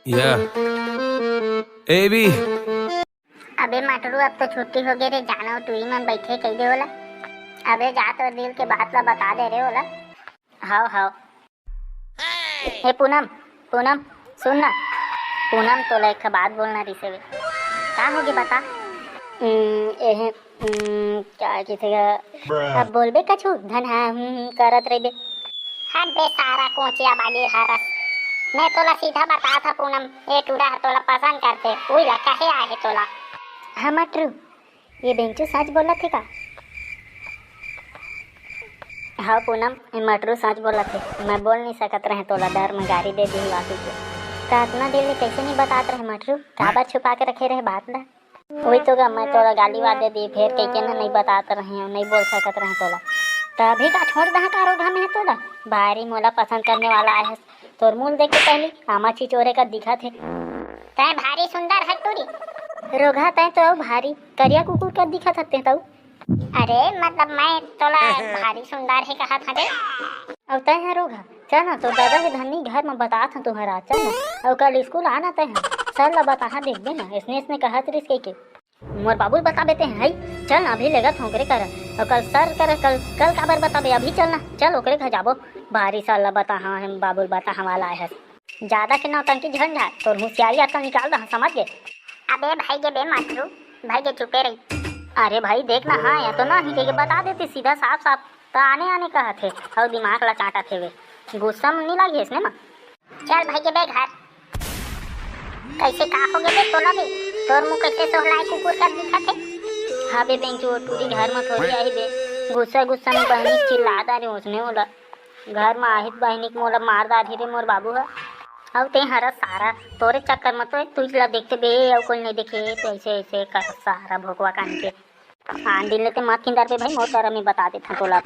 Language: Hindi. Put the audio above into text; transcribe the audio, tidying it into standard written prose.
या ए बी। अबे माटरू अब तो छुट्टी हो गई रे, जाना हो तू ही मन बैठे कही दे होला। अबे जा तो दिल के बात ला बता दे रे होला। हाओ हाओ। हे पूनम, पूनम सुन ना। पूनम तो एक बात बोलना रही से का होगी बता। क्या किसी का अब बोलबे कछु धन करत रहे बे। हट बे सारा कोचिया बागी हरस। मैं तोला सीधा बता था पूनम, ये टूडा तोला पसंद करते वही ला कहे आए तोला। हाँ मटरू, ये बेंचू सच बोला थे का? हाँ पूनम, ये मटरू सच बोला थे। मैं बोल नहीं सकत रहे तोला, डर में गाड़ी दे दी वापी को। तो इतना देर में कैसे नहीं बताते रहे मटरू? काबर छुपा के रखे रहे बात ला? वही तो मैं तोला गाली वाद दे दी, फिर कह के ना नहीं बताते रहे, नहीं बोल सकत रहे तोला। तो अभी का छोड़ दहा का रोगा में है तोला। भारी मोला पसंद करने वाला आए है। तोर मूल देख के पहली आमा छिचोरे का दिखा थे। तै भारी सुंदर है तूरी। रोगा तै तो भारी करिया कुकुर का दिखा थते तू। अरे मतलब मैं तोला भारी सुंदर है कहा था रे। अब तै है रोगा, चल ना तो दादा के धनी घर में बता था तुम्हारा, चल ना। और कल स्कूल आना तै सर ला बता देख दे ना, इसने कहा तरीस के मोर बाबू बता देते हैं। हाई चल ना, अभी लेगा ठोकरे कर और कल सर कर, कल काबर बता बे, अभी चलना चल ओकरे घर जाबो। भारी साल ला बता, हाँ हम बाबू बता हमारा है। ज्यादा के नौटंकी झंझा तो होशियारी आता निकाल रहा, समझ गए? अबे भाई के बे माटरू, भाई के चुपे रही। अरे भाई देखना, हाँ या तो ना ही के बता देते सीधा साफ साफ, तो आने आने कहा थे और दिमाग ला चाटा थे वे। गुस्सा में नहीं लगी इसने माँ। चल भाई के बे घर। कैसे का हो गए बे तोला भी? तोर मुँह कैसे सोहलाए कुकुर का दिखा थे? हाँ बे बेंचू टूरी घर में थोड़ी आई बे। गुस्सा में बहनी चिल्ला दा रे उसने बोला। घर में आहित बहनी के मोला मार दा रे मोर बाबू है। अब ते हरा सारा तोरे चक्कर में तो तुझला देखते बे और कोई नहीं देखे, तो ऐसे ऐसे कर सारा भोगवा कान के आन दिन लेते मत किंदर पे भाई मोर तरह में बता देता तोला।